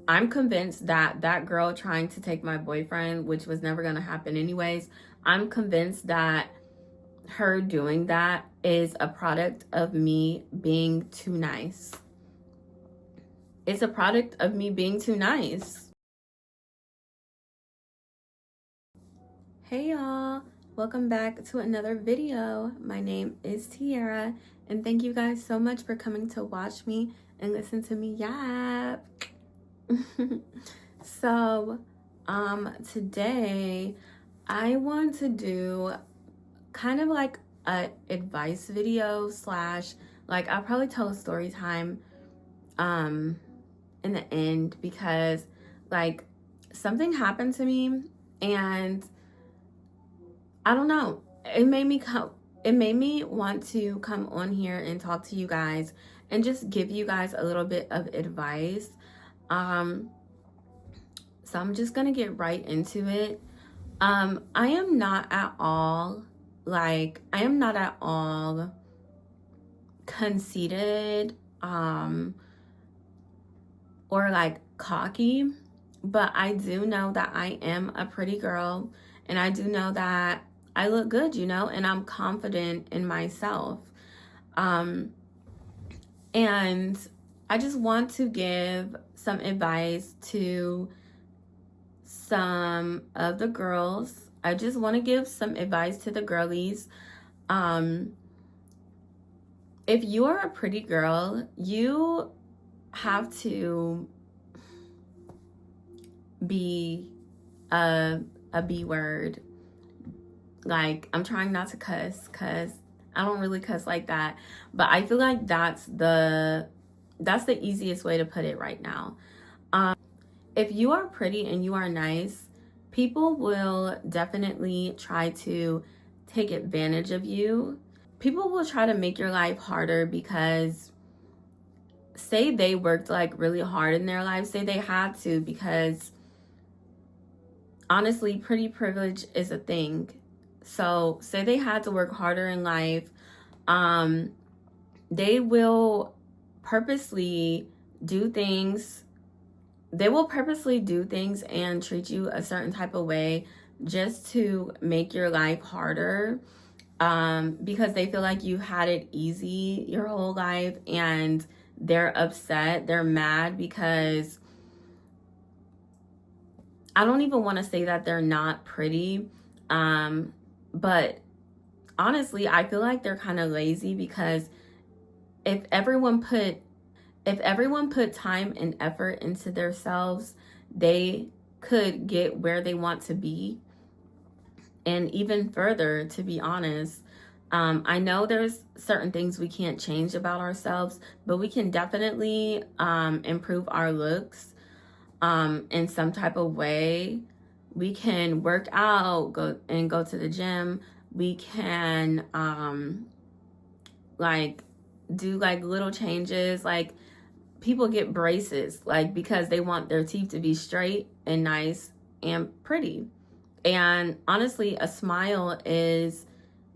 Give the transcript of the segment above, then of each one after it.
I'm convinced that that girl trying to take my boyfriend, which was never going to happen anyways, I'm convinced that her doing that is a product of me being too nice. It's a product of me being too nice. Hey y'all, welcome back to another video. My name is Tiara, and thank you guys so much for coming to watch me and listen to me yap. So, today I want to do kind of like a advice video slash, like, I'll probably tell a story time in the end, because like something happened to me and I don't know, it made me want to come on here and talk to you guys and just give you guys a little bit of advice. So I'm just gonna get right into it. I am not at all conceited or like cocky, but I do know that I am a pretty girl, and I do know that I look good, and I'm confident in myself. And I just want to give some advice to some of the girls. I just want to give some advice to the girlies. If you are a pretty girl, you have to be a B word. Like, I'm trying not to cuss because I don't really cuss like that, but I feel like that's the easiest way to put it right now. If you are pretty and you are nice, people will definitely try to take advantage of you. People will try to make your life harder because say they worked like really hard in their life, say they had to, because honestly, pretty privilege is a thing. So say they had to work harder in life, they will purposely do things. They will purposely do things and treat you a certain type of way just to make your life harder, because they feel like you had it easy your whole life, and they're upset, they're mad because I don't even want to say that they're not pretty, but honestly, I feel like they're kind of lazy, because if everyone put time and effort into themselves, they could get where they want to be, and even further, to be honest. I know there's certain things we can't change about ourselves, but we can definitely improve our looks in some type of way. We can work out, go to the gym. We can like do like little changes. Like, people get braces like because they want their teeth to be straight and nice and pretty. And honestly, a smile is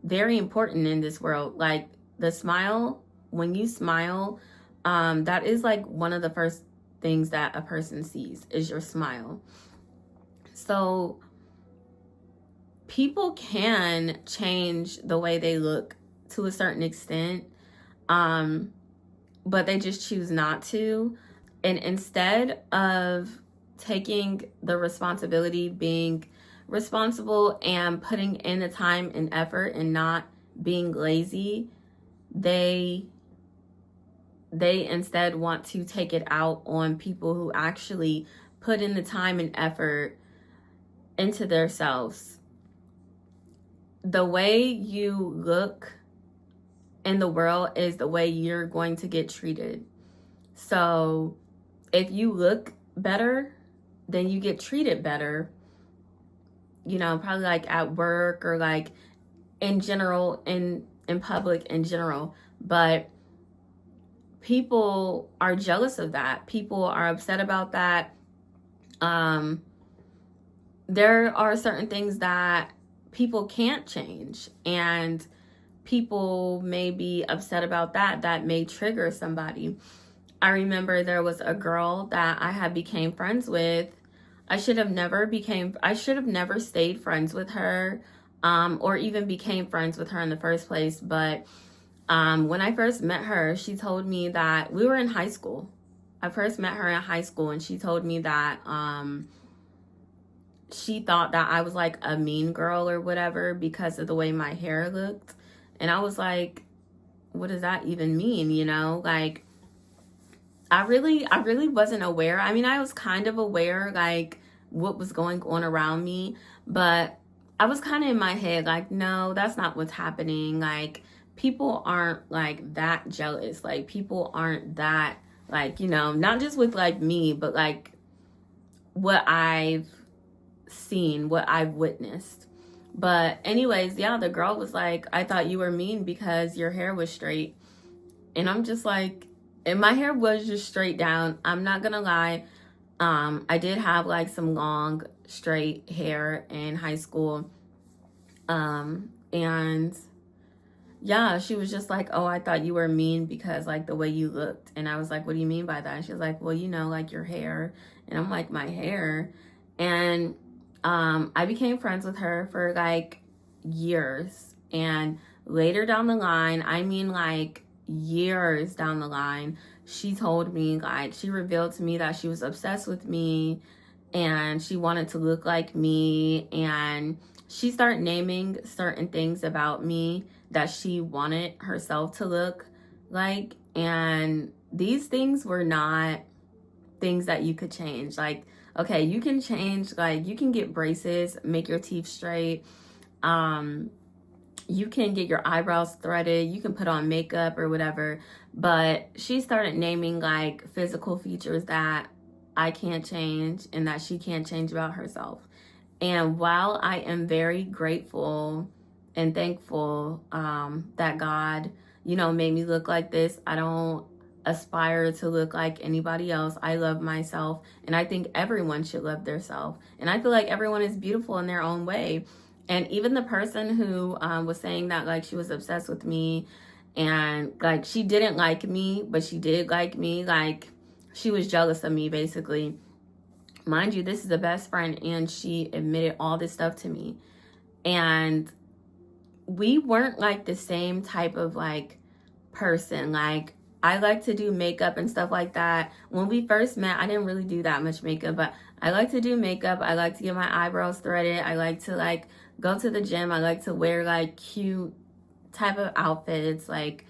very important in this world. Like, the smile, when you smile, that is like one of the first things that a person sees is your smile. So people can change the way they look to a certain extent, but they just choose not to. And instead of taking the responsibility, being responsible and putting in the time and effort and not being lazy, they instead want to take it out on people who actually put in the time and effort into themselves. The way you look in the world is the way you're going to get treated. So if you look better, then you get treated better, probably like at work or like in general, in public in general. But people are jealous of that. People are upset about that. There are certain things that people can't change, and people may be upset about that may trigger somebody. I remember there was a girl that I had became friends with. I should have never stayed friends with her, or even became friends with her in the first place. But when I first met her, she told me that we were in high school. I first met her in high school, and she told me that she thought that I was like a mean girl or whatever because of the way my hair looked. And I was like, what does that even mean? You know, like I really wasn't aware. I mean, I was kind of aware like what was going on around me, but I was kind of in my head like, no, that's not what's happening. Like people aren't like that jealous. Like people aren't that like, you know, not just with like me, but like what I've seen, what I've witnessed. But anyways, yeah, the girl was like, I thought you were mean because your hair was straight. And I'm just like, and my hair was just straight down. I'm not gonna lie. I did have like some long straight hair in high school. And yeah, she was just like, oh, I thought you were mean because like the way you looked. And I was like, what do you mean by that? And she was like, well, you know, like your hair. And I'm like, my hair. And I became friends with her for like years. And later down the line, I mean like years down the line, she told me, like, she revealed to me that she was obsessed with me and she wanted to look like me. And she started naming certain things about me that she wanted herself to look like. And these things were not things that you could change. Like, okay, you can change, like, you can get braces, make your teeth straight. You can get your eyebrows threaded, you can put on makeup or whatever. But she started naming like physical features that I can't change and that she can't change about herself. And while I am very grateful and thankful that God, you know, made me look like this, I don't aspire to look like anybody else. I love myself, and I think everyone should love their self. And I feel like everyone is beautiful in their own way. And even the person who was saying that like she was obsessed with me and like she didn't like me, but she did like me, like she was jealous of me basically. Mind you, this is a best friend, and she admitted all this stuff to me. And we weren't like the same type of like person. Like I like to do makeup and stuff like that. When we first met, I didn't really do that much makeup, but I like to do makeup. I like to get my eyebrows threaded. I like to like go to the gym. I like to wear like cute type of outfits. Like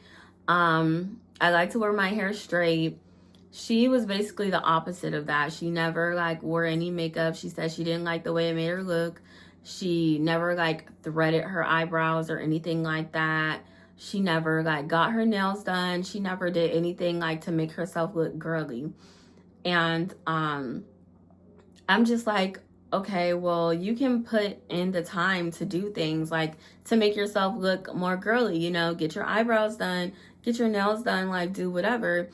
I like to wear my hair straight. She was basically the opposite of that. She never like wore any makeup. She said she didn't like the way it made her look. She never like threaded her eyebrows or anything like that. She never like got her nails done. She never did anything like to make herself look girly. And I'm just like, okay, well, you can put in the time to do things like to make yourself look more girly, you know, get your eyebrows done, get your nails done, like do whatever.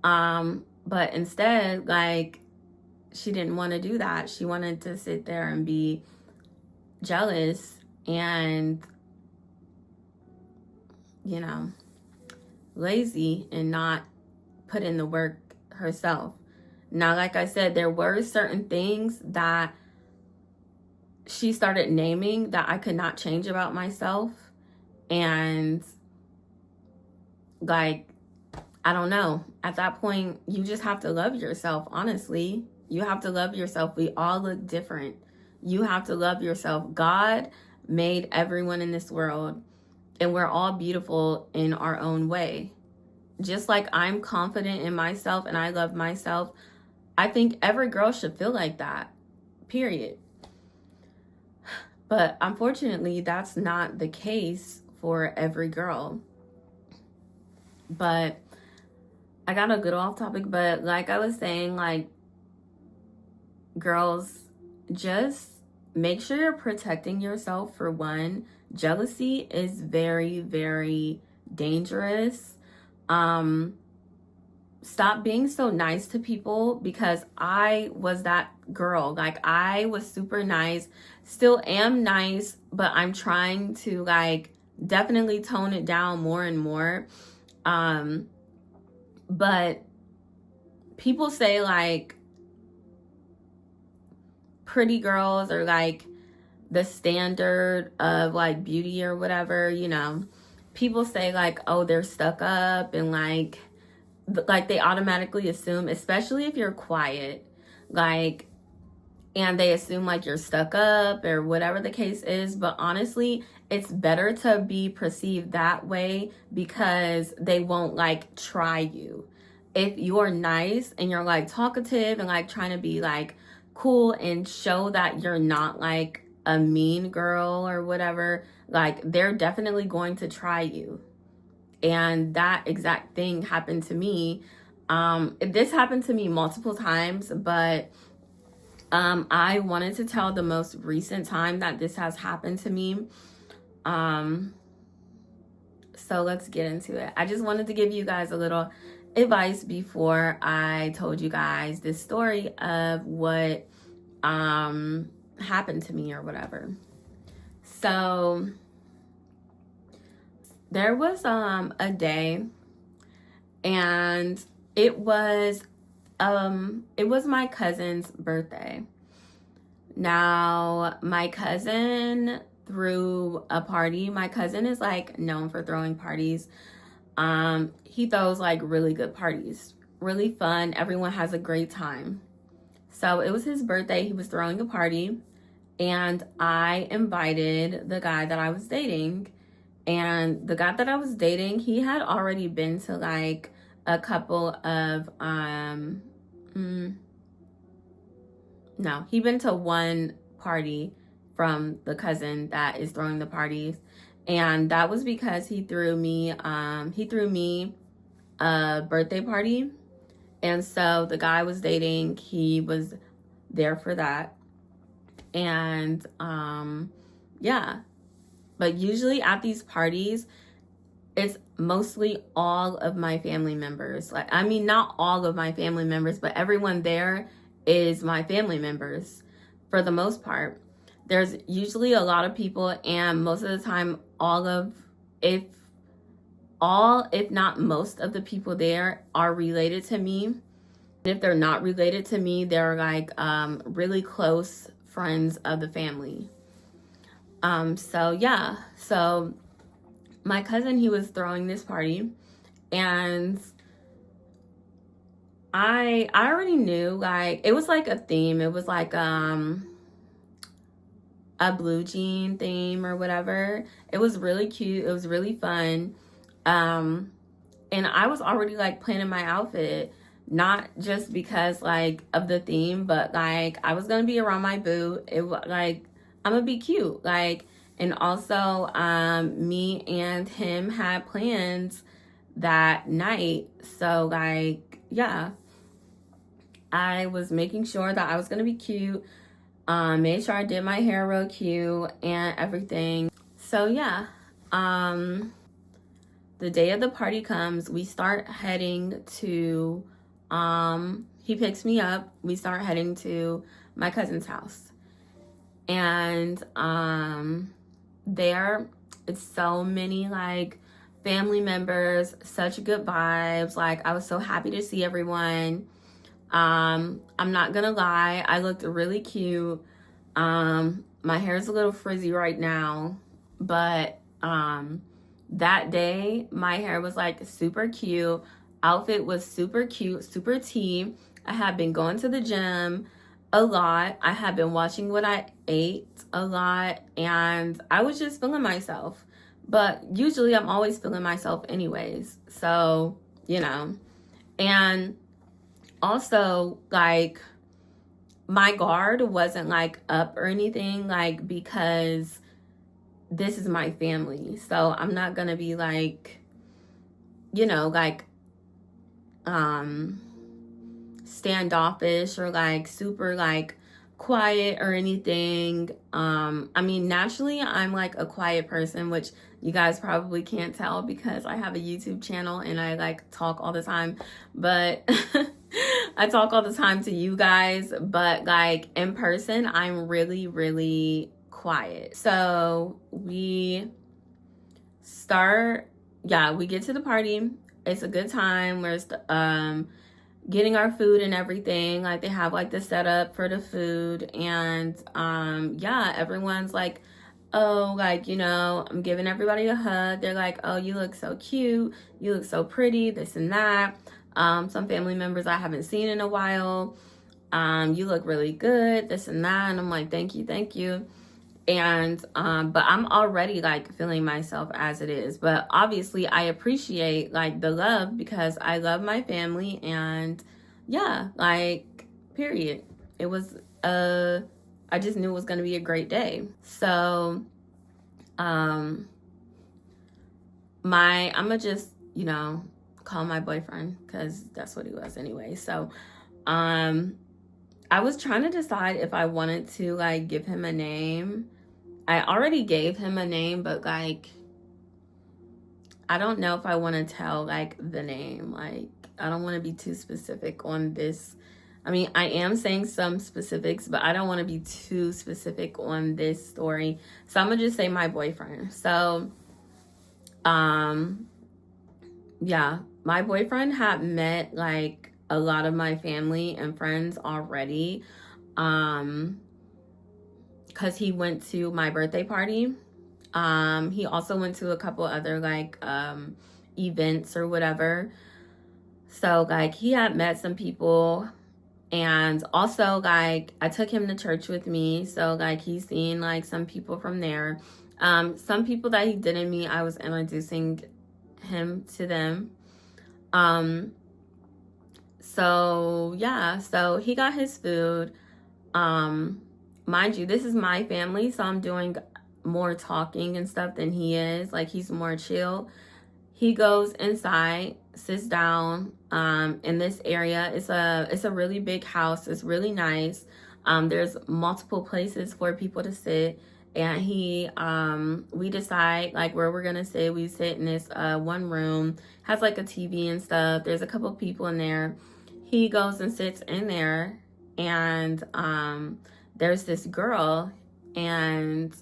But instead, like, she didn't want to do that. She wanted to sit there and be jealous and, you know, lazy and not put in the work herself. Now, like I said, there were certain things that she started naming that I could not change about myself. And like, I don't know. At that point, you just have to love yourself, honestly. You have to love yourself. We all look different. You have to love yourself. God made everyone in this world, and we're all beautiful in our own way. Just like I'm confident in myself and I love myself, I think every girl should feel like that, period. But unfortunately, that's not the case for every girl. But I got a good off topic, but like I was saying, like, girls, just make sure you're protecting yourself. For one, jealousy is very, very dangerous. Stop being so nice to people, because I was that girl. Like, I was super nice, still am nice, but I'm trying to like definitely tone it down more and more. But people say like pretty girls are like the standard of like beauty or whatever, you know. People say like, oh, they're stuck up, and like they automatically assume, especially if you're quiet, like, and they assume like you're stuck up or whatever the case is. But honestly, it's better to be perceived that way because they won't like try you. If you're nice and you're like talkative and like trying to be like cool and show that you're not like a mean girl or whatever, like they're definitely going to try you. And that exact thing happened to me. This happened to me multiple times, but I wanted to tell the most recent time that this has happened to me. So let's get into it. I just wanted to give you guys a little advice before I told you guys this story of what happened to me or whatever. So there was a day, and it was my cousin's birthday. Now, my cousin threw a party. My cousin is like known for throwing parties. He throws like really good parties, really fun. Everyone has a great time. So it was his birthday. He was throwing a party, and I invited the guy that I was dating. And the guy that I was dating, he had already been to like a couple of no, he been to one party from the cousin that is throwing the parties, and that was because he threw me a birthday party. And so the guy I was dating, he was there for that. And yeah, but usually at these parties, it's mostly all of my family members. Like, I mean, not all of my family members, but everyone there is my family members for the most part. There's usually a lot of people, and most of the time, if not most of the people there are related to me. If they're not related to me, they're like really close friends of the family. So yeah, so my cousin, he was throwing this party, and I already knew, like, it was like a theme. It was like a blue jean theme or whatever. It was really cute. It was really fun. And I was already like planning my outfit, not just because like of the theme, but like I was gonna be around my boo. It was like, I'm gonna be cute, like. And also, me and him had plans that night. So, like, yeah, I was making sure that I was going to be cute. Made sure I did my hair real cute and everything. So, yeah, the day of the party comes. We start heading to, he picks me up. We start heading to my cousin's house. And, there it's so many like family members, such good vibes. Like, I was so happy to see everyone. I'm not gonna lie, I looked really cute. My hair's a little frizzy right now, but that day my hair was like super cute, outfit was super cute, super tea. I had been going to the gym a lot. I had been watching what I ate a lot, and I was just feeling myself. But usually I'm always feeling myself anyways. So, you know. And also, like, my guard wasn't like up or anything, like, because this is my family. So I'm not gonna be like, you know, like standoffish or like super like quiet or anything. I mean, naturally I'm like a quiet person, which you guys probably can't tell because I have a YouTube channel and I like talk all the time, but I talk all the time to you guys, but like in person I'm really, really quiet. So we get to the party. It's a good time. getting our food and everything. Like they have like the setup for the food, and yeah, everyone's like, oh, like, you know, I'm giving everybody a hug. They're like, oh, you look so cute, you look so pretty, this and that. Some family members I haven't seen in a while, you look really good, this and that. And I'm like, thank you, thank you. And but I'm already like feeling myself as it is, but obviously I appreciate like the love because I love my family. And yeah, like, period. It was I just knew it was going to be a great day. So I'm gonna just, you know, call my boyfriend because that's what he was anyway. So I was trying to decide if I wanted to like give him a name. I already gave him a name, but like, I don't know if I want to tell like the name. Like, I don't want to be too specific on this. I mean, I am saying some specifics, but I don't want to be too specific on this story. So I'm gonna just say my boyfriend. So, yeah, my boyfriend had met like a lot of my family and friends already. Because he went to my birthday party. He also went to a couple other like events or whatever. So like he had met some people, and also like I took him to church with me. So like he's seen like some people from there. Some people that he didn't meet, I was introducing him to them. So yeah, so he got his food. Mind you, this is my family, so I'm doing more talking and stuff than he is. Like, he's more chill. He goes inside, sits down in this area. It's a really big house. It's really nice. There's multiple places for people to sit, and we decide like where we're gonna sit. We sit in this one room, has like a TV and stuff. There's a couple people in there. He goes and sits in there, and there's this girl, and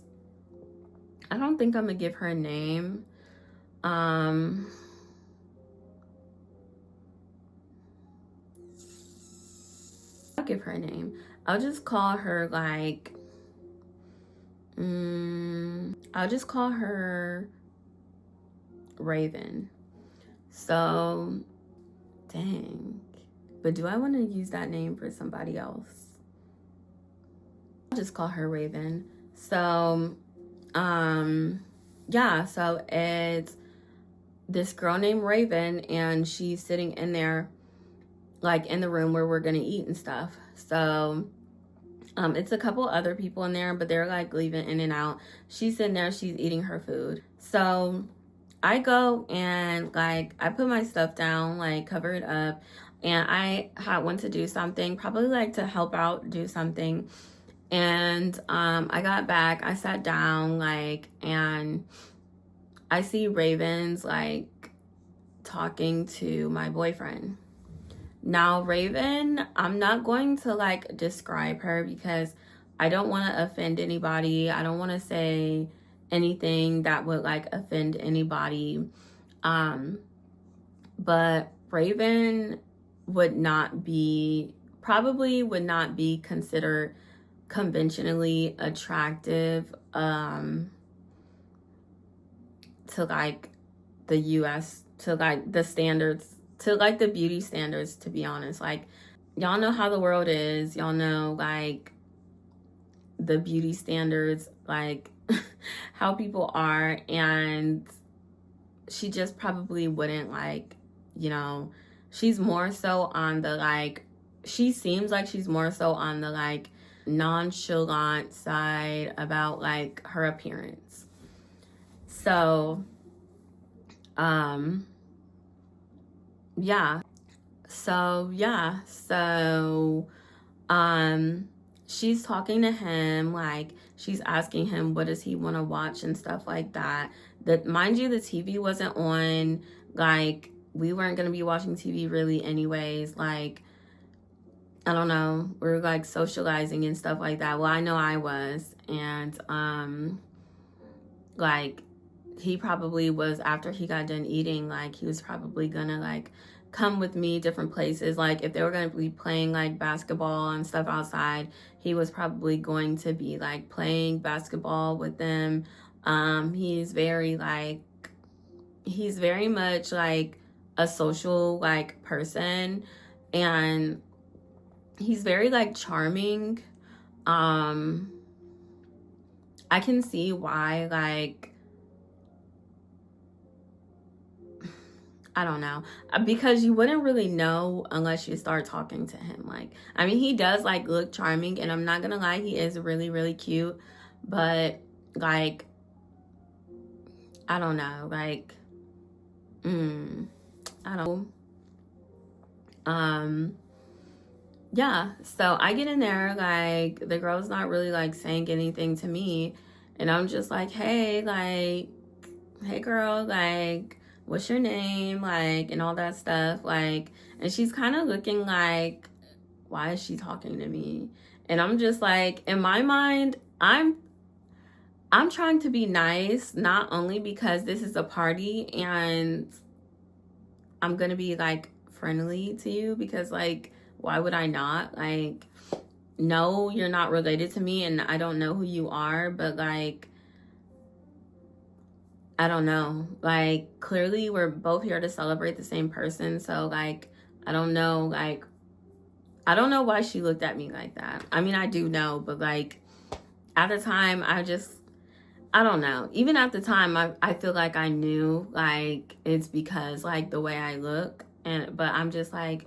I don't think I'm gonna give her a name. I'll give her a name. I'll just call her like, I'll just call her Raven. So, dang. But do I want to use that name for somebody else? I'll just call her Raven. So, yeah, so it's this girl named Raven, and she's sitting in there, like in the room where we're gonna eat and stuff. So, it's a couple other people in there, but they're like leaving in and out. She's in there, she's eating her food. So, I go and like I put my stuff down, like cover it up, and I had went to do something, probably like to help out, do something. And I got back, I sat down, like, and I see Raven's like talking to my boyfriend. Now, Raven, I'm not going to like describe her because I don't want to offend anybody. I don't want to say anything that would like offend anybody. But Raven probably would not be considered conventionally attractive to like the US, to like the standards, to like the beauty standards, to be honest. Like, y'all know how the world is, y'all know like the beauty standards, like how people are, and she just probably wouldn't like, you know, she's more so on the like, she seems like she's more so on the like nonchalant side about like her appearance. So yeah, she's talking to him, like she's asking him what does he want to watch and stuff like that. That, mind you, the TV wasn't on. Like, we weren't gonna be watching TV really anyways. Like, I don't know, we were like socializing and stuff like that. Well, I know I was. And like he probably was, after he got done eating, like he was probably gonna like come with me different places. Like if they were going to be playing like basketball and stuff outside, he was probably going to be like playing basketball with them. He's very like, he's very much like a social like person, and he's very like charming. I can see why, like, I don't know, because you wouldn't really know unless you start talking to him. Like, I mean, he does like look charming, and I'm not gonna lie, he is really, really cute, but like, I don't know, like, I don't know. Yeah, so I get in there, like, the girl's not really like saying anything to me, and I'm just like, hey, like, hey girl, like, what's your name, like, and all that stuff, like, and she's kind of looking like, why is she talking to me? And I'm just like, in my mind, I'm trying to be nice, not only because this is a party and I'm gonna be like friendly to you, because like, why would I not? Like, no, you're not related to me and I don't know who you are, but like, I don't know. Like, clearly we're both here to celebrate the same person. So like, I don't know, like, I don't know why she looked at me like that. I mean, I do know, but like, at the time, I don't know. Even at the time, I feel like I knew, like, it's because like the way I look, but I'm just like,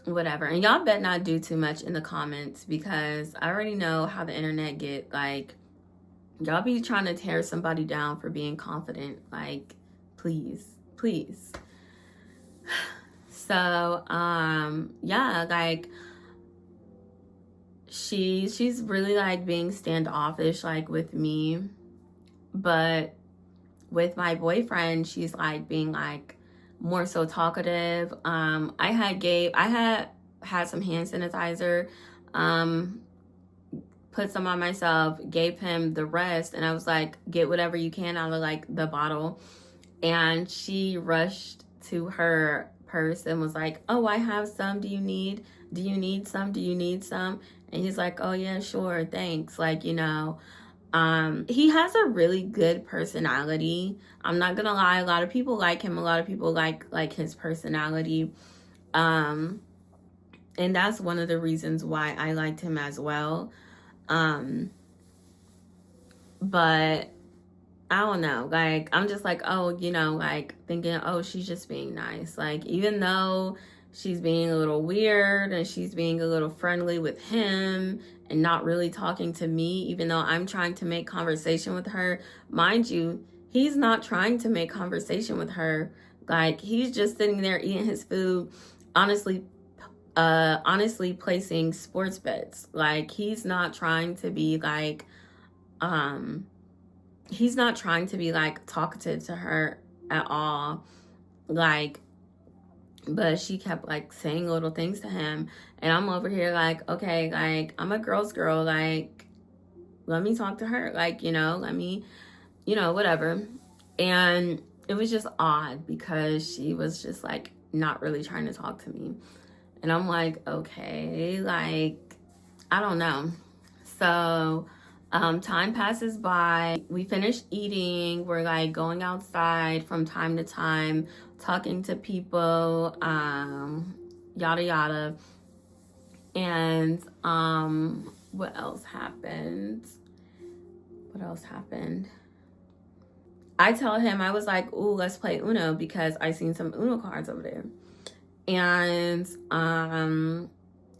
whatever. And y'all bet not do too much in the comments, because I already know how the internet get. Like, y'all be trying to tear somebody down for being confident. Like, please, please. So, yeah, like, she's really like being standoffish like with me, but with my boyfriend, she's like being like more so talkative. I had some hand sanitizer, um, put some on myself, gave him the rest, and I was like, get whatever you can out of like the bottle. And she rushed to her purse and was like, oh, I have some. Do you need some? Do you need some? And he's like, oh yeah, sure, thanks. Like, you know, he has a really good personality. I'm not gonna lie, a lot of people like him, a lot of people like his personality. And that's one of the reasons why I liked him as well. But I don't know, like, I'm just like, oh, you know, like thinking, oh, she's just being nice. Like, even though she's being a little weird and she's being a little friendly with him and not really talking to me, even though I'm trying to make conversation with her, mind you, he's not trying to make conversation with her. Like, he's just sitting there eating his food, honestly, honestly placing sports bets. Like, he's not trying to be like, he's not trying to be like talkative to her at all. Like, but she kept like saying little things to him, and I'm over here like, okay, like, I'm a girl's girl, like, let me talk to her, like, you know, let me, you know, whatever. And it was just odd because she was just like not really trying to talk to me, and I'm like, okay, like, I don't know. So time passes by. We finish eating. We're like going outside from time to time, talking to people, yada yada. And what else happened? What else happened? I tell him, I was like, ooh, let's play Uno, because I seen some Uno cards over there. And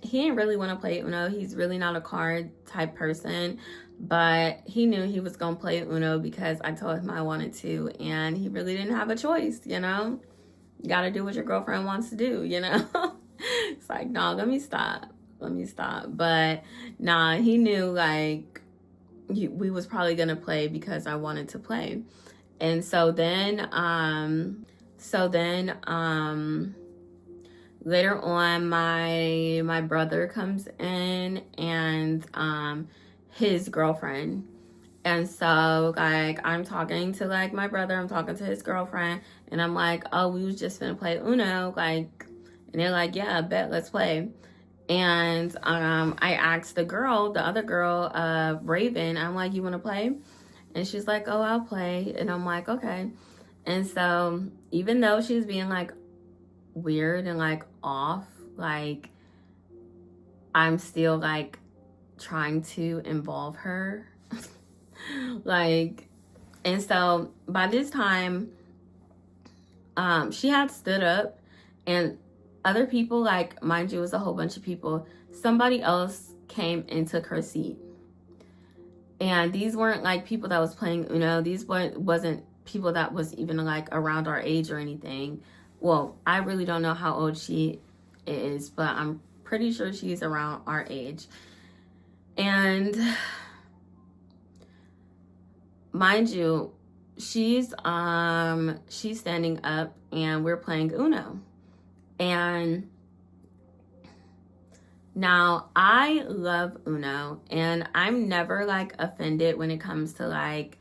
he didn't really want to play Uno. He's really not a card type person, but he knew he was going to play Uno because I told him I wanted to, and he really didn't have a choice, you know? You got to do what your girlfriend wants to do, you know? It's like, no, let me stop. But nah, he knew like we was probably going to play because I wanted to play. And so then, later on, my brother comes in, and his girlfriend, And so, like, I'm talking to, like, my brother, I'm talking to his girlfriend, and I'm like, oh, we was just gonna play Uno, like, and they're like, yeah, I bet, let's play. And I asked the other girl, Raven, I'm like, you wanna play? And she's like, oh, I'll play. And I'm like, okay. And so, even though she's being, like, weird and, like, off, like, I'm still, like, trying to involve her. Like, and so by this time, she had stood up, and other people, like, mind you, it was a whole bunch of people, somebody else came and took her seat. And these weren't like people that was playing Uno. These wasn't people that was even like around our age or anything. Well, I really don't know how old she is, but I'm pretty sure she's around our age. And mind you, she's standing up and we're playing Uno. And now I love Uno, and I'm never like offended when it comes to like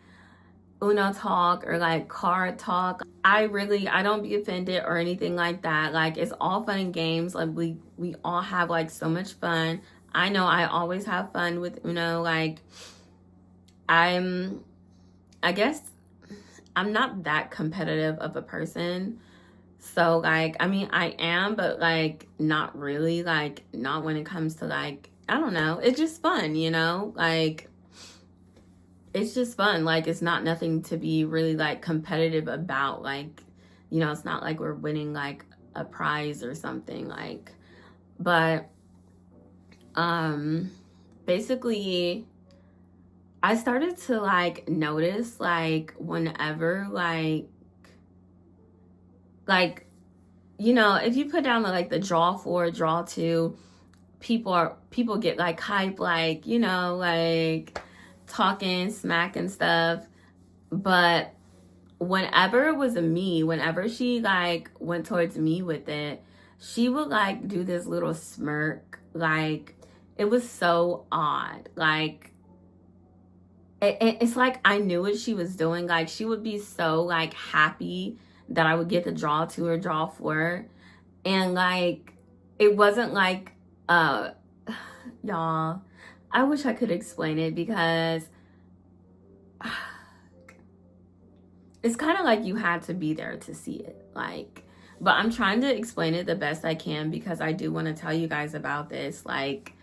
Uno talk or like card talk. I don't be offended or anything like that. Like, it's all fun and games. Like, we all have like so much fun. I know I always have fun with Uno. Like, I guess I'm not that competitive of a person. So, like, I mean, I am, but, like, not really. Like, not when it comes to, like, I don't know. It's just fun, you know? Like, it's just fun. Like, it's not nothing to be really, like, competitive about. Like, you know, it's not like we're winning, like, a prize or something. Like, but, basically, I started to, like, notice, like, whenever, like, you know, if you put down the draw 4, draw 2, people get like hype, like, you know, like talking smack and stuff. But whenever it was me, whenever she like went towards me with it, she would like do this little smirk. Like, it was so odd. Like, it's like I knew what she was doing. Like, she would be so like happy that I would get the draw 2 or draw 4. And like, it wasn't like, y'all, I wish I could explain it, because it's kind of like you had to be there to see it. Like, but I'm trying to explain it the best I can, because I do want to tell you guys about this. Like,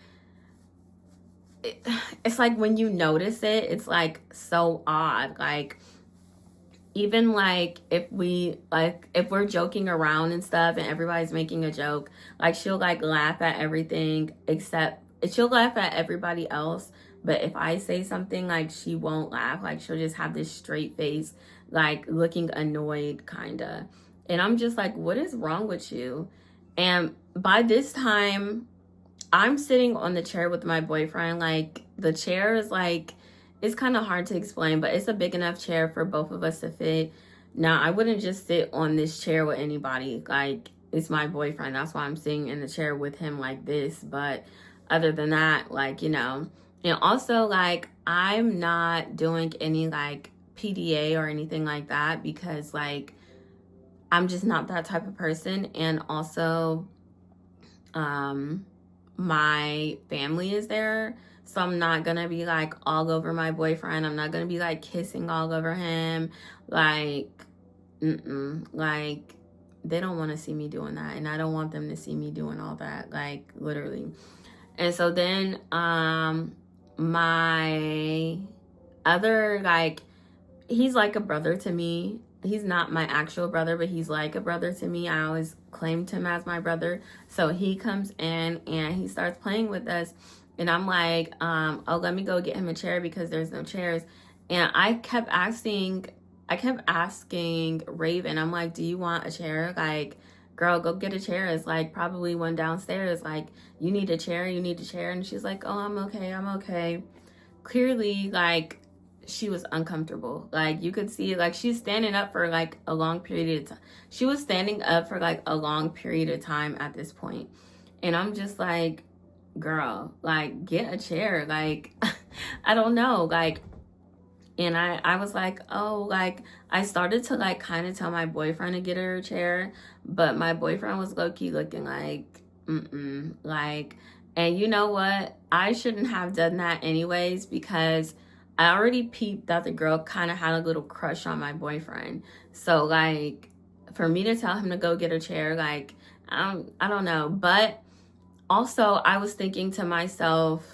it's like when you notice it, it's like so odd. Like, even like if we're joking around and stuff and everybody's making a joke, like, she'll like laugh at everything except she'll laugh at everybody else. But if I say something, like, she won't laugh. Like, she'll just have this straight face, like looking annoyed kind of. And I'm just like, what is wrong with you? And by this time, I'm sitting on the chair with my boyfriend. Like, the chair is like, it's kind of hard to explain, but it's a big enough chair for both of us to fit. Now, I wouldn't just sit on this chair with anybody. Like, it's my boyfriend. That's why I'm sitting in the chair with him like this. But other than that, like, you know. And also, like, I'm not doing any, like, PDA or anything like that, because, like, I'm just not that type of person. And also, my family is there, so I'm not gonna be like all over my boyfriend. I'm not gonna be like kissing all over him. Like, like, they don't want to see me doing that, and I don't want them to see me doing all that, like, literally. And so then my other, like, he's like a brother to me. He's not my actual brother, but he's like a brother to me. I always claimed him as my brother. So he comes in and he starts playing with us. And I'm like, oh, let me go get him a chair, because there's no chairs. And I kept asking Raven, I'm like, do you want a chair? Like, girl, go get a chair. It's like probably one downstairs. Like, you need a chair. And she's like, oh, I'm okay. Clearly, like, she was uncomfortable. Like, you could see, like, she's standing up for like a long period of time. She was standing up for like a long period of time at this point. And I'm just like, girl, like, get a chair. Like, I don't know. Like, And I was like, oh, like, I started to like kind of tell my boyfriend to get her a chair, but my boyfriend was low-key looking like, like, and you know what? I shouldn't have done that anyways, because I already peeped that the girl kind of had a little crush on my boyfriend. So like, for me to tell him to go get a chair, like, I don't know. But also I was thinking to myself,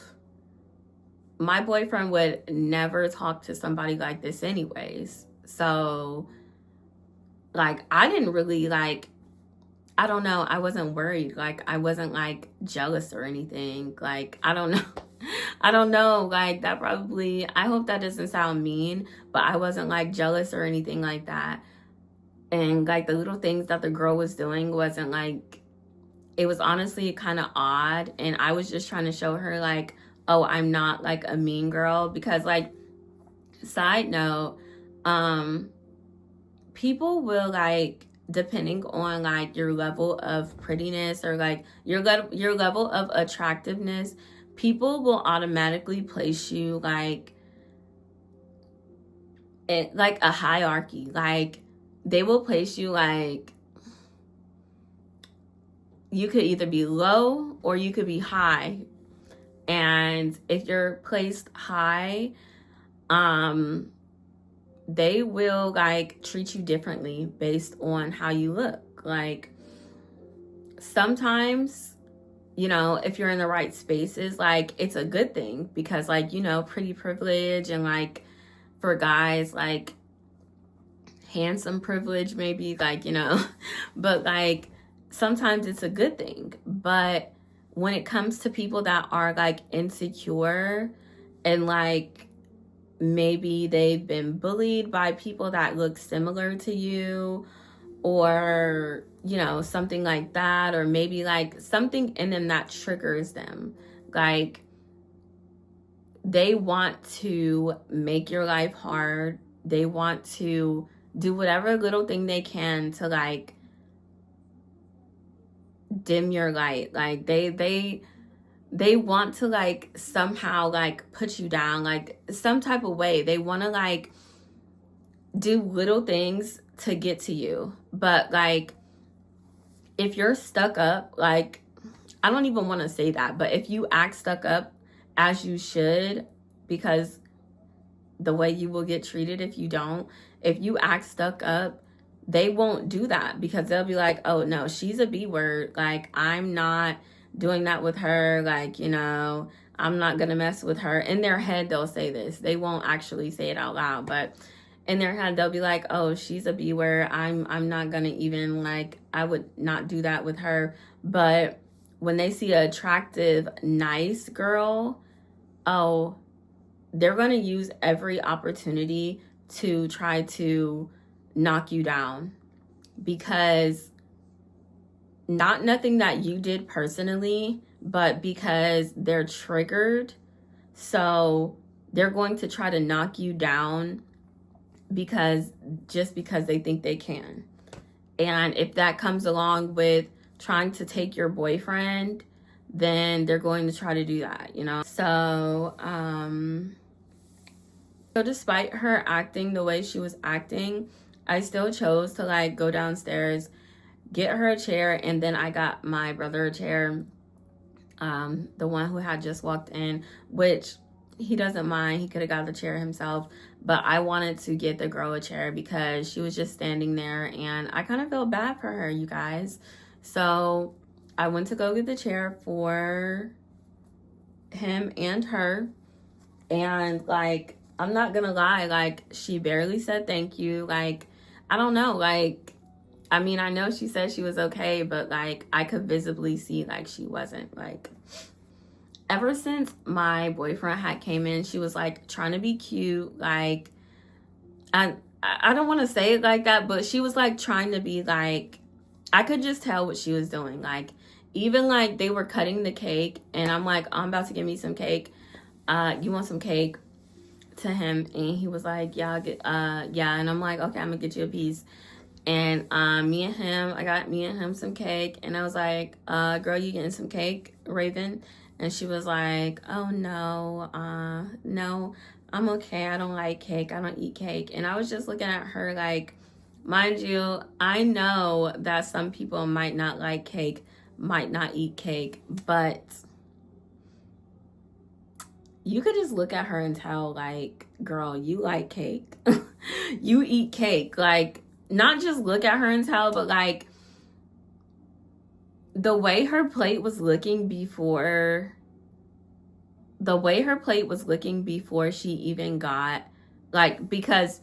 my boyfriend would never talk to somebody like this anyways. So like, I didn't really like, I don't know, I wasn't worried. Like, I wasn't like jealous or anything. Like, I don't know. I don't know. Like, that probably, I hope that doesn't sound mean, but I wasn't like jealous or anything like that. And like, the little things that the girl was doing wasn't like, it was honestly kind of odd. And I was just trying to show her like, oh, I'm not like a mean girl. Because like, side note, people will like, depending on like your level of prettiness or like your level of attractiveness, people will automatically place you like it, like a hierarchy. Like, they will place you like, you could either be low or you could be high. And if you're placed high, they will like treat you differently based on how you look. Like, sometimes, you know, if you're in the right spaces, like, it's a good thing, because like, you know, pretty privilege, and like, for guys, like, handsome privilege maybe, like, you know. But like, sometimes it's a good thing. But when it comes to people that are like insecure, and like, maybe they've been bullied by people that look similar to you, or you know, something like that, or maybe like something in them that triggers them, like, they want to make your life hard. They want to do whatever little thing they can to like dim your light. Like, they want to like somehow like put you down, like some type of way. They want to like do little things to get to you. But like, if you're stuck up, like, I don't even want to say that, but if you act stuck up, as you should, because the way you will get treated if you don't, if you act stuck up, they won't do that, because they'll be like, oh no, she's a B word. Like, I'm not doing that with her. Like, you know, I'm not gonna mess with her. In their head, they'll say this. They won't actually say it out loud, but in their head, they'll be like, oh, she's a B word. I'm not gonna even, like, I would not do that with her. But when they see an attractive, nice girl, oh, they're gonna use every opportunity to try to knock you down, because not nothing that you did personally, but because they're triggered. So they're going to try to knock you down, because just because they think they can. And if that comes along with trying to take your boyfriend, then they're going to try to do that, you know. So despite her acting the way she was acting, I still chose to like go downstairs, get her a chair, and then I got my brother a chair, the one who had just walked in, which he doesn't mind. He could have got the chair himself, but I wanted to get the girl a chair because she was just standing there, and I kind of felt bad for her, you guys. So I went to go get the chair for him and her, and like, I'm not gonna lie, like, she barely said thank you. Like, I don't know, like, I mean, I know she said she was okay, but like, I could visibly see like she wasn't. Like, ever since my boyfriend had came in, she was like trying to be cute. Like, I don't want to say it like that, but she was like trying to be like, I could just tell what she was doing. Like, even like they were cutting the cake, and I'm like, I'm about to give me some cake. You want some cake? To him, and he was like, yeah, I'll get, yeah. And I'm like, okay, I'm gonna get you a piece. And I got me and him some cake, and I was like, girl, you getting some cake, Raven? And she was like, oh no, no, I'm okay. I don't like cake. I don't eat cake. And I was just looking at her like, mind you, I know that some people might not like cake, might not eat cake, but you could just look at her and tell, like, girl, you like cake. You eat cake. Like, not just look at her and tell, but like the way her plate was looking before she even got, like, because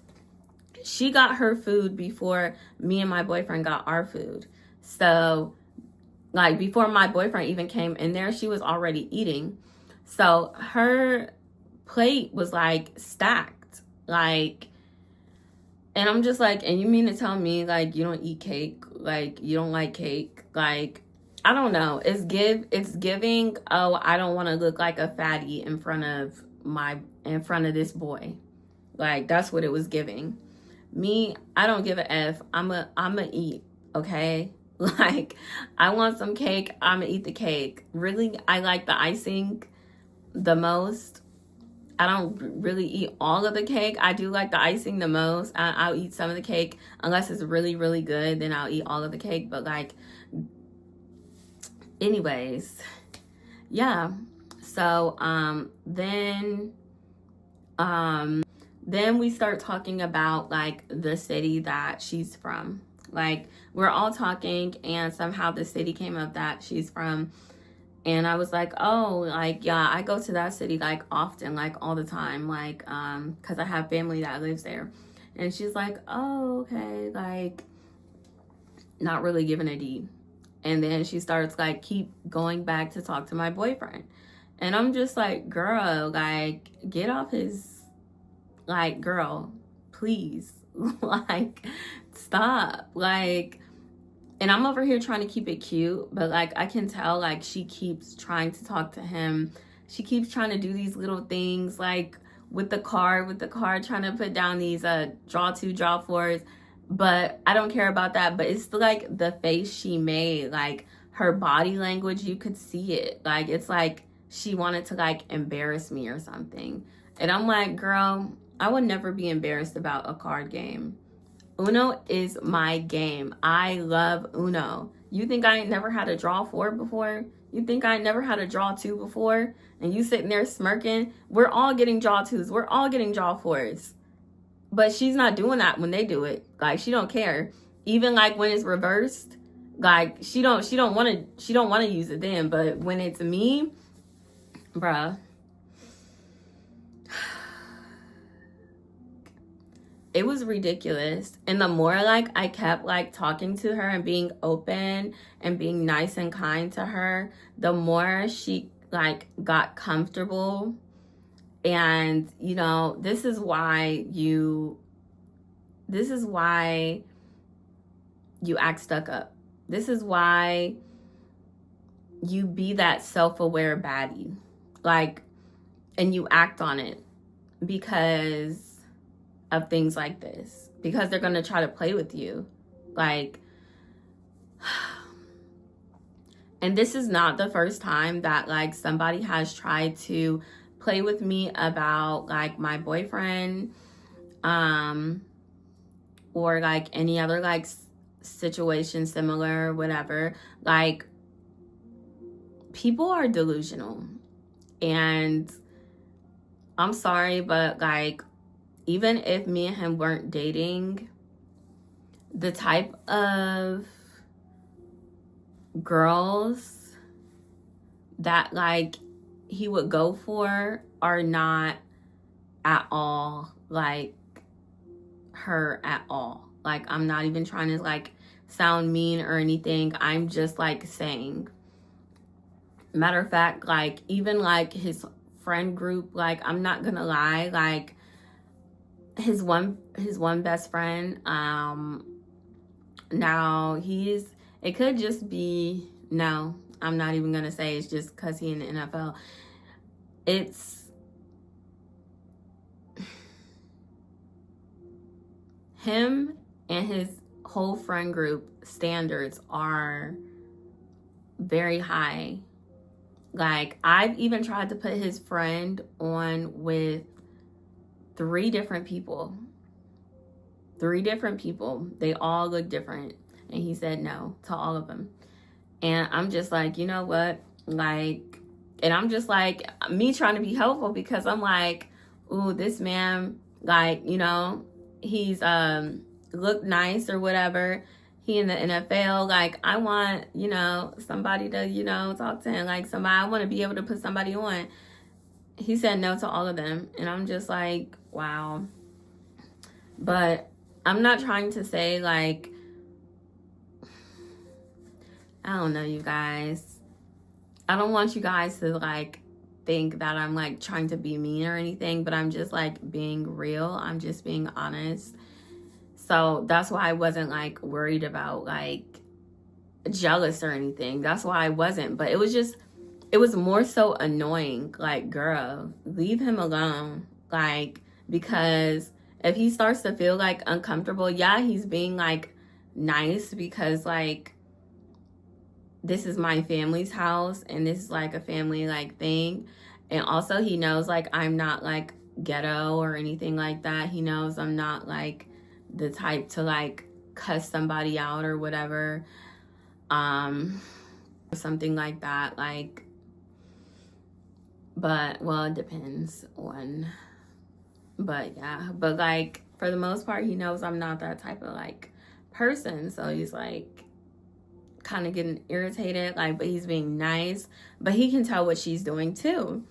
she got her food before me and my boyfriend got our food. So, like, before my boyfriend even came in there, she was already eating. So her plate was like stacked, like, and I'm just like, and you mean to tell me like you don't eat cake, like you don't like cake? Like, I don't know. It's giving, oh, I don't want to look like a fatty in front of this boy. Like, that's what it was giving. Me, I don't give a F. I'ma eat, okay? Like, I want some cake, I'ma eat the cake. Really, I like the icing the most. I don't really eat all of the cake. I do like the icing the most. I'll eat some of the cake unless it's really, really good. Then I'll eat all of the cake. But like, anyways, yeah. So then we start talking about like the city that she's from. Like, we're all talking, and somehow the city came up that she's from. And I was like, oh, like, yeah, I go to that city, like, often, like, all the time, like, because I have family that lives there. And she's like, oh, okay, like, not really giving a D. And then she starts, like, keep going back to talk to my boyfriend. And I'm just like, girl, like, get off his, like, girl, please, like, stop, like. And I'm over here trying to keep it cute, but like I can tell like she keeps trying to talk to him. She keeps trying to do these little things like with the card, trying to put down these draw 2, draw 4s. But I don't care about that. But it's like the face she made, like her body language, you could see it. Like, it's like she wanted to like embarrass me or something. And I'm like, girl, I would never be embarrassed about a card game. Uno is my game. I love Uno. You think I ain't never had a draw 4 before? You think I ain't never had a draw 2 before? And you sitting there smirking? We're all getting draw 2s. We're all getting draw 4s. But she's not doing that when they do it. Like, she don't care. Even like when it's reversed, like she don't want to use it then. But when it's me, bruh. It was ridiculous. And the more like I kept like talking to her and being open and being nice and kind to her, the more she like got comfortable. And you know, this is why you act stuck up. This is why you be that self-aware baddie. Like, and you act on it because of things like this, because they're going to try to play with you. Like, and this is not the first time that like somebody has tried to play with me about like my boyfriend, or like any other like situation similar, whatever. Like, people are delusional, and I'm sorry, but like, even if me and him weren't dating, the type of girls that like he would go for are not at all like her at all. Like, I'm not even trying to like sound mean or anything. I'm just like saying. Matter of fact, like even like his friend group, like I'm not gonna lie, like his one best friend, now it could just be, no, I'm not even gonna say it's just because he in the NFL. It's him and his whole friend group standards are very high. Like, I've even tried to put his friend on with 3 different people. 3 different people. They all look different. And he said no to all of them. And I'm just like, you know what? Like, and I'm just like, me trying to be helpful because I'm like, ooh, this man, like, you know, he's looked nice or whatever. He in the NFL, like, I want, you know, somebody to, you know, talk to him. Like, somebody, I want to be able to put somebody on. He said no to all of them. And I'm just like, wow. But I'm not trying to say, like, I don't know, you guys. I don't want you guys to, like, think that I'm, like, trying to be mean or anything, but I'm just, like, being real. I'm just being honest. So that's why I wasn't, like, worried about, like, jealous or anything. That's why I wasn't. But it was more so annoying. Like, girl, leave him alone. Like, because if he starts to feel, like, uncomfortable, yeah, he's being, like, nice because, like, this is my family's house and this is like a family like thing. And also he knows like I'm not like ghetto or anything like that. He knows I'm not like the type to like cuss somebody out or whatever. Something like that. Like, but well, it depends on, but yeah, but like for the most part, he knows I'm not that type of like person. So he's like, kind of getting irritated, like, but he's being nice, but he can tell what she's doing too.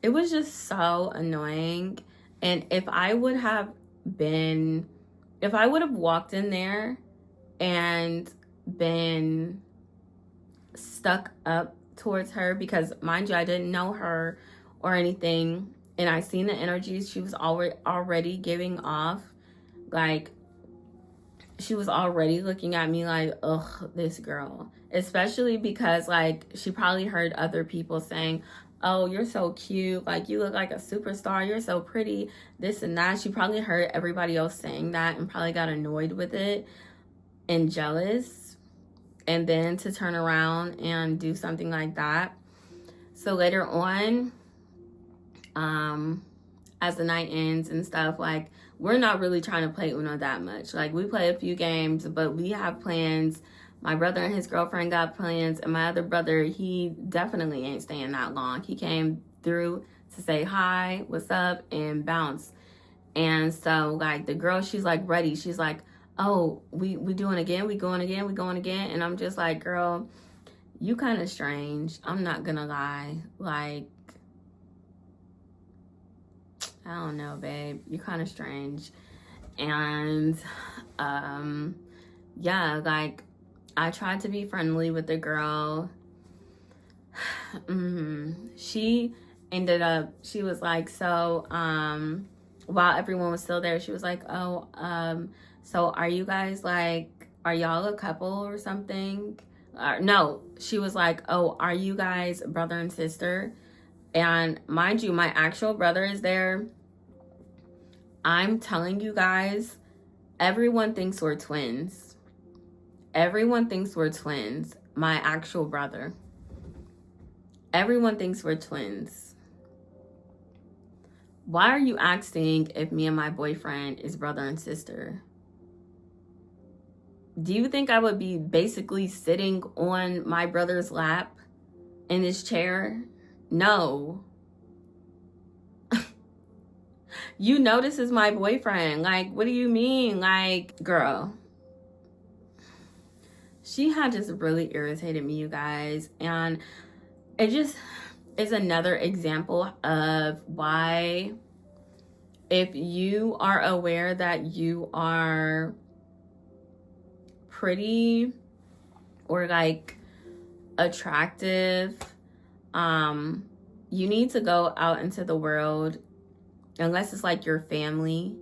It was just so annoying. And if I would have walked in there and been stuck up towards her, because mind you, I didn't know her or anything, and I seen the energies she was already giving off, like, she was already looking at me like, ugh, this girl. Especially because, like, she probably heard other people saying, oh, you're so cute. Like, you look like a superstar. You're so pretty. This and that. She probably heard everybody else saying that and probably got annoyed with it and jealous. And then to turn around and do something like that. So later on, as the night ends and stuff, like, we're not really trying to play Uno that much. Like, we play a few games, but we have plans. My brother and his girlfriend got plans, and my other brother, he definitely ain't staying that long. He came through to say hi, what's up, and bounce. And so, like, the girl, she's like ready. She's like, oh, we doing again? We going again? And I'm just like, girl, you kind of strange. I'm not gonna lie. Like, I don't know, babe. You're kind of strange. And, yeah, like, I tried to be friendly with the girl. She ended up, she was like, so, while everyone was still there, she was like, oh, so are you guys like, are y'all a couple or something? No, she was like, oh, are you guys brother and sister? And mind you, my actual brother is there. I'm telling you guys, everyone thinks we're twins. Everyone thinks we're twins. My actual brother. Everyone thinks we're twins. Why are you asking if me and my boyfriend is brother and sister? Do you think I would be basically sitting on my brother's lap in his chair? No. You know this is my boyfriend. Like, what do you mean? Like, girl. She had just really irritated me, you guys. And it just is another example of why, if you are aware that you are pretty or like attractive, you need to go out into the world, unless it's like your family.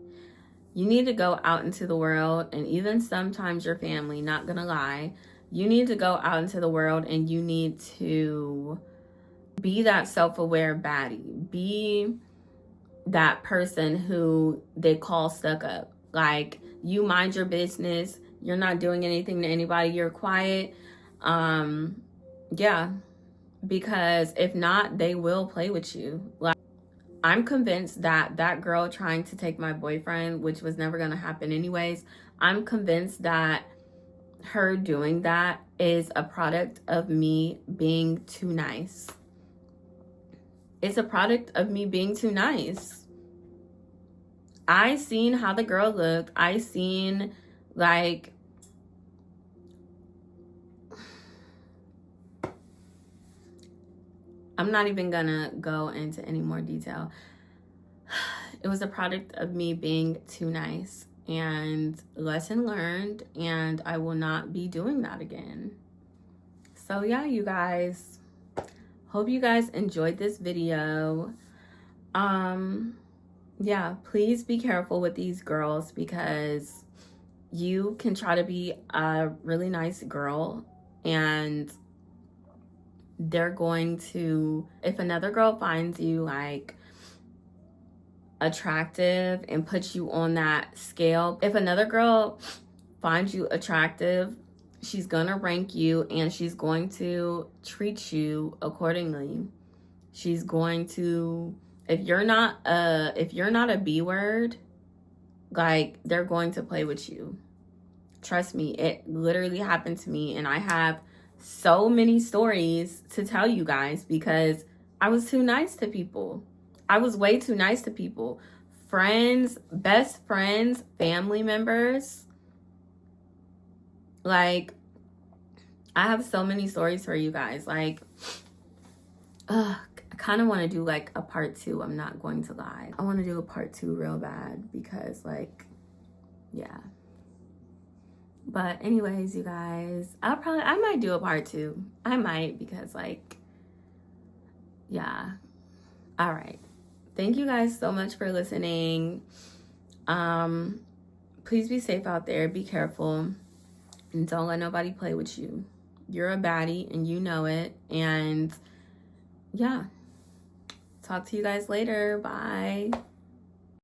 You need to go out into the world, and even sometimes your family, not gonna lie, you need to go out into the world and you need to be that self-aware baddie. Be that person who they call stuck up. Like, you mind your business. You're not doing anything to anybody. You're quiet. Yeah. Because if not, they will play with you. Like, I'm convinced that that girl trying to take my boyfriend, which was never going to happen anyways, I'm convinced that her doing that is a product of me being too nice. It's a product of me being too nice. I seen how the girl looked. I seen, like, I'm not even gonna go into any more detail. It was a product of me being too nice, and lesson learned, and I will not be doing that again. So yeah, you guys, hope you guys enjoyed this video. Yeah, please be careful with these girls, because you can try to be a really nice girl and they're going to, if another girl finds you like attractive and puts you on that scale, if another girl finds you attractive, she's gonna rank you and she's going to treat you accordingly. She's going to, if you're not a B word, like, they're going to play with you. Trust me, it literally happened to me, and I have so many stories to tell you guys because I was too nice to people. I was way too nice to people. Friends, best friends, family members. Like, I have so many stories for you guys. Like, I kind of want to do like a part 2. I'm not going to lie. I want to do a part 2 real bad because, like, yeah. But anyways, you guys, I might do a part 2. I might, because, like, yeah. All right. Thank you guys so much for listening. Please be safe out there. Be careful. And don't let nobody play with you. You're a baddie and you know it. And yeah. Talk to you guys later. Bye.